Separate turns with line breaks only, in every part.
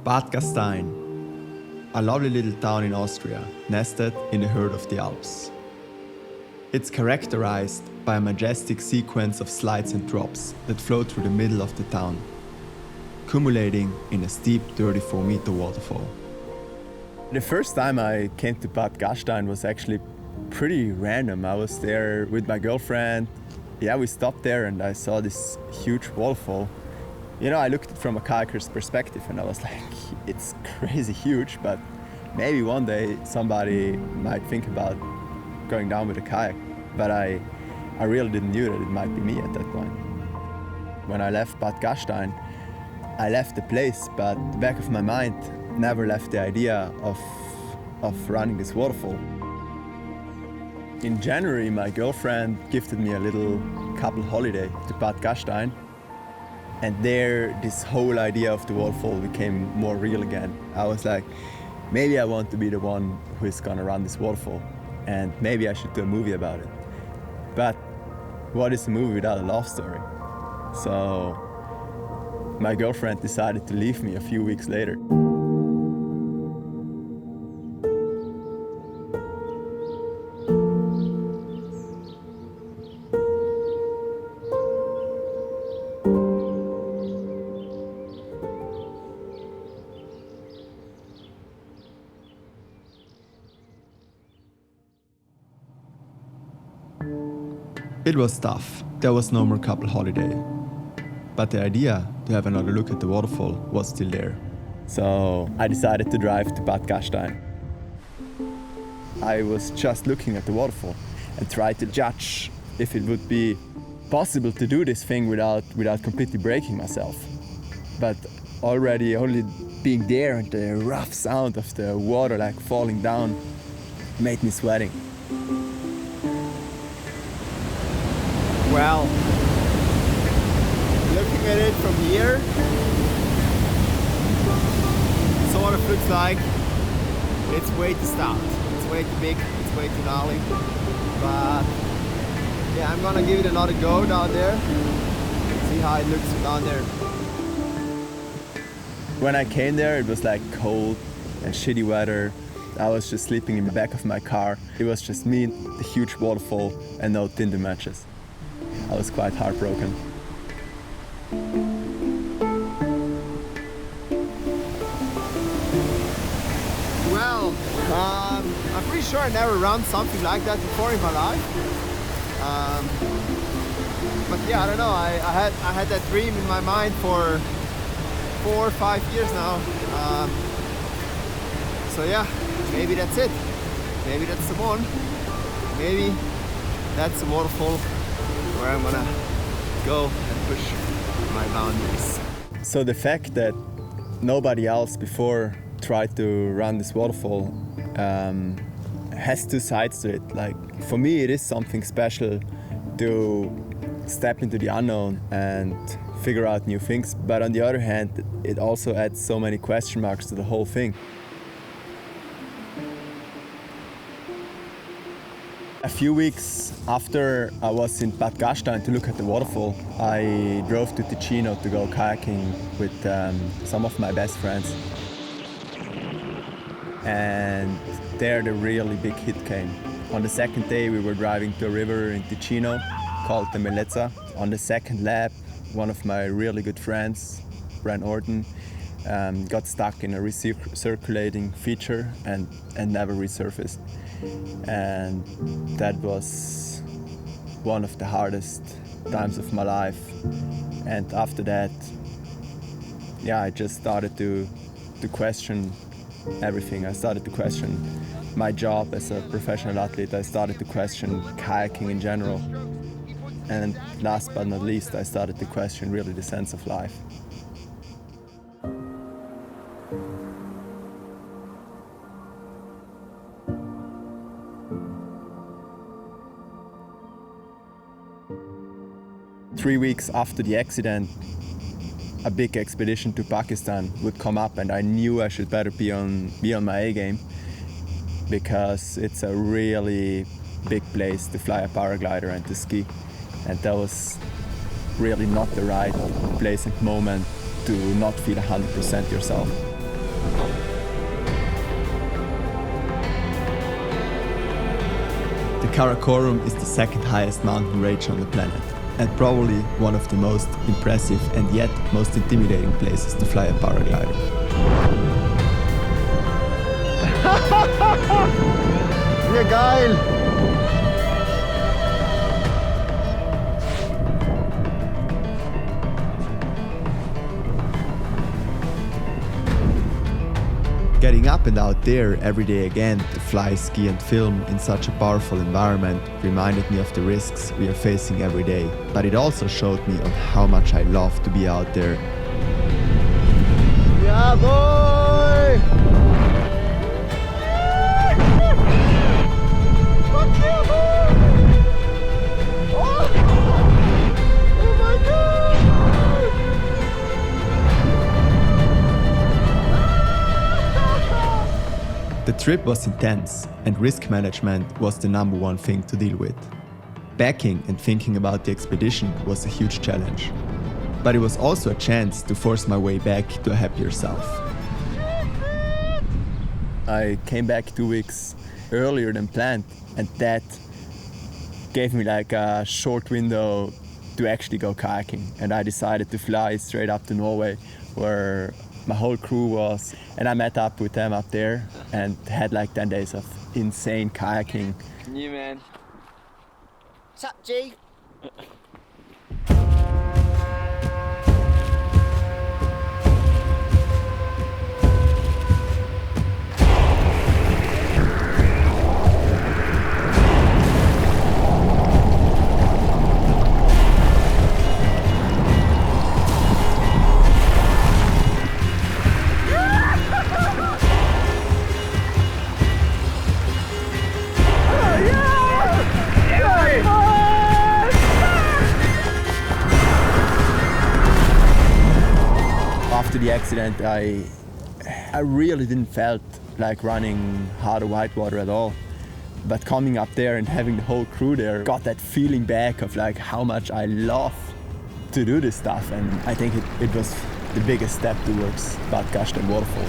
Bad Gastein, a lovely little town in Austria, nested in the heart of the Alps. It's characterized by a majestic sequence of slides and drops that flow through the middle of the town, culminating in a steep 34-meter waterfall. The first time I came to Bad Gastein was actually pretty random. I was there with my girlfriend. Yeah, we stopped there and I saw this huge waterfall. You know, I looked at it from a kayaker's perspective and I was like, it's crazy huge, but maybe one day somebody might think about going down with a kayak. But I really didn't know that it might be me at that point. When I left Bad Gastein, I left the place, but the back of my mind never left the idea of running this waterfall. In January, my girlfriend gifted me a little couple holiday to Bad Gastein. And there, this whole idea of the waterfall became more real again. I was like, maybe I want to be the one who is gonna run this waterfall. And maybe I should do a movie about it. But what is a movie without a love story? So my girlfriend decided to leave me a few weeks later. It was tough. There was no more couple holiday. But the idea to have another look at the waterfall was still there. So I decided to drive to Bad Gastein. I was just looking at the waterfall and tried to judge if it would be possible to do this thing without completely breaking myself. But already only being there and the rough sound of the water like falling down made me sweating. Well, looking at it from here, sort of looks like it's way too stout. It's way too big, it's way too gnarly. But yeah, I'm gonna give it another go down there. See how it looks down there. When I came there, it was like cold and shitty weather. I was just sleeping in the back of my car. It was just me, the huge waterfall, and no Tinder matches. I was quite heartbroken. Well, I'm pretty sure I never run something like that before in my life. But yeah, I don't know. I had that dream in my mind for 4 or 5 years now. So yeah, maybe that's it. Maybe that's the one. Maybe that's the waterfall where I'm gonna go and push my boundaries. So the fact that nobody else before tried to run this waterfall has two sides to it. Like, for me, it is something special to step into the unknown and figure out new things. But on the other hand, it also adds so many question marks to the whole thing. A few weeks after I was in Bad Gastein to look at the waterfall, I drove to Ticino to go kayaking with some of my best friends. And there the really big hit came. On the second day we were driving to a river in Ticino called the Mellezza. On the second lap, one of my really good friends, Brent Orton, got stuck in a recirculating feature and never resurfaced. And that was one of the hardest times of my life. And after that, yeah, I just started to question everything. I started to question my job as a professional athlete. I started to question kayaking in general. And last but not least, I started to question really the sense of life. Three weeks after the accident, a big expedition to Pakistan would come up, and I knew I should better be on my A game, because it's a really big place to fly a paraglider and to ski. And that was really not the right place and moment to not feel 100% yourself. Karakorum is the second highest mountain range on the planet, and probably one of the most impressive and yet most intimidating places to fly a paraglider.
Ja, geil!
Getting up and out there every day again to fly, ski and film in such a powerful environment reminded me of the risks we are facing every day, but it also showed me on how much I love to be out there.
Ja, boy! Fuck you, boy! Oh! Oh my God!
The trip was intense, and risk management was the number one thing to deal with. Packing and thinking about the expedition was a huge challenge, but it was also a chance to force my way back to a happier self. I came back 2 weeks earlier than planned, and that gave me like a short window to actually go kayaking, and I decided to fly straight up to Norway where my whole crew was, and I met up with them up there and had like 10 days of insane kayaking.
You man.
What's up, G?
After the accident, I really didn't felt like running hard or whitewater at all. But coming up there and having the whole crew there got that feeling back of like how much I love to do this stuff, and I think it was the biggest step towards Bad Gastein Waterfall.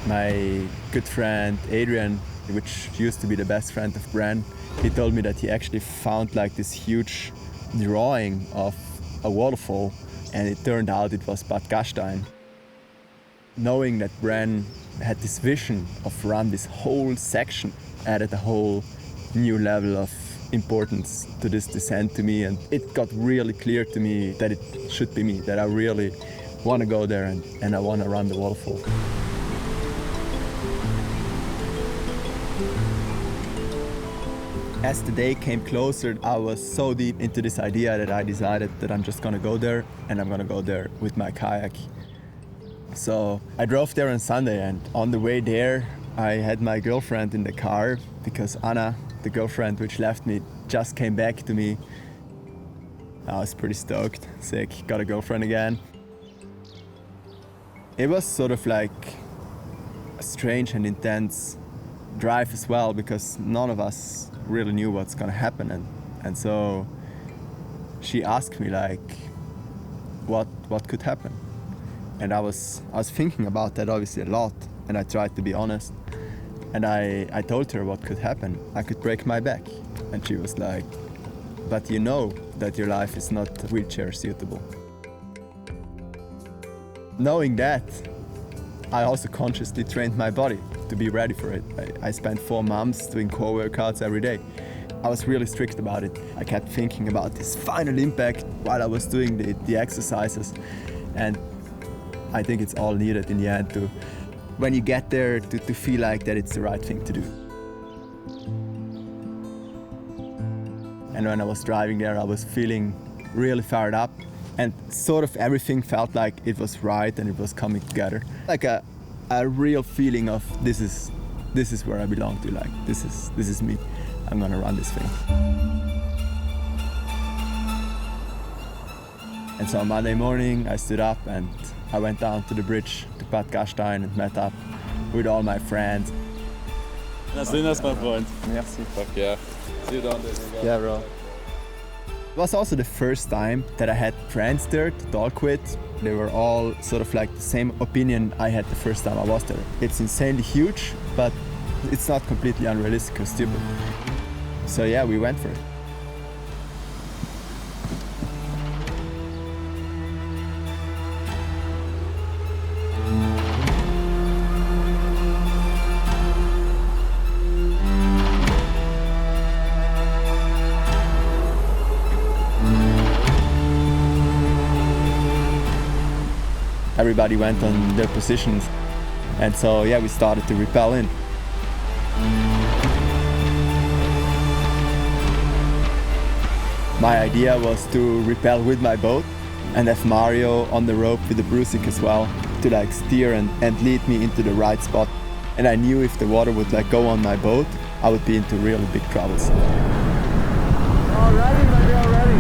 My good friend Adrian, which used to be the best friend of Bran, he told me that he actually found like this huge drawing of a waterfall, and it turned out it was Bad Gastein. Knowing that Bran had this vision of run this whole section added a whole new level of importance to this descent to me, and it got really clear to me that it should be me, that I really want to go there and I want to run the waterfall. As the day came closer, I was so deep into this idea that I decided that I'm just gonna go there, and I'm gonna go there with my kayak. So I drove there on Sunday, and on the way there, I had my girlfriend in the car because Anna, the girlfriend which left me, just came back to me. I was pretty stoked, sick, got a girlfriend again. It was sort of like a strange and intense drive as well, because none of us really knew what's gonna happen, and so she asked me like what could happen, and I was thinking about that obviously a lot, and I tried to be honest, and I told her what could happen. I could break my back, and she was like, but you know that your life is not wheelchair suitable. Knowing that, I also consciously trained my body to be ready for it. I spent 4 months doing core workouts every day. I was really strict about it. I kept thinking about this final impact while I was doing the exercises, and I think it's all needed in the end to, when you get there, to feel like that it's the right thing to do. And when I was driving there, I was feeling really fired up, and sort of everything felt like it was right and it was coming together. Like a real feeling of this is where I belong to, like this is me. I'm gonna run this thing. And so on Monday morning I stood up and I went down to the bridge to Bad Gastein and met up with all my friends.
Na, sehen das, mein Freund.
Merci.
Fuck yeah. See you down there.
Yeah, bro. It was also the first time that I had friends there to talk with. They were all sort of like the same opinion I had the first time I was there. It's insanely huge, but it's not completely unrealistic or stupid. So yeah, we went for it. Everybody went on their positions, and so yeah, we started to rappel in. My idea was to rappel with my boat and have Mario on the rope with the bruising as well to like steer and lead me into the right spot. And I knew if the water would like go on my boat, I would be into really big troubles.
Already, baby, already.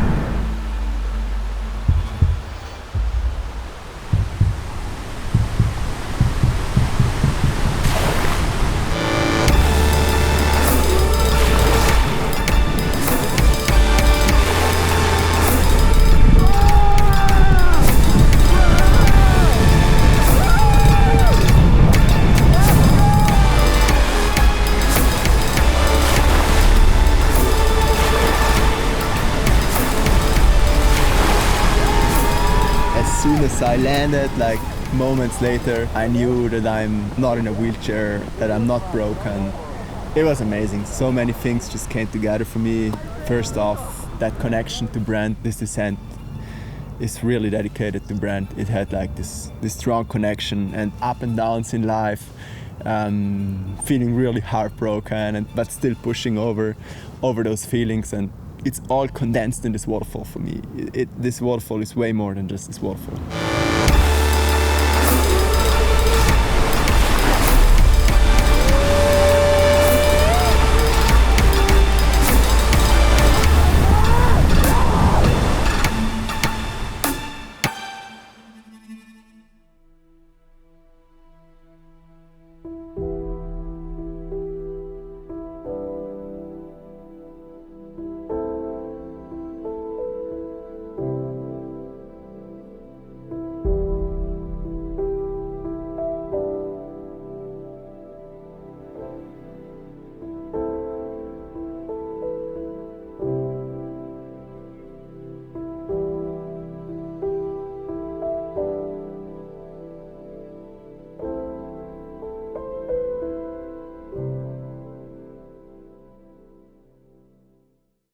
As soon as I landed, like moments later, I knew that I'm not in a wheelchair, that I'm not broken. It was amazing. So many things just came together for me. First off, that connection to Brent, this descent is really dedicated to Brent. It had like this strong connection, and up and downs in life, feeling really heartbroken, but still pushing over those feelings. And it's all condensed in this waterfall for me. This waterfall is way more than just this waterfall.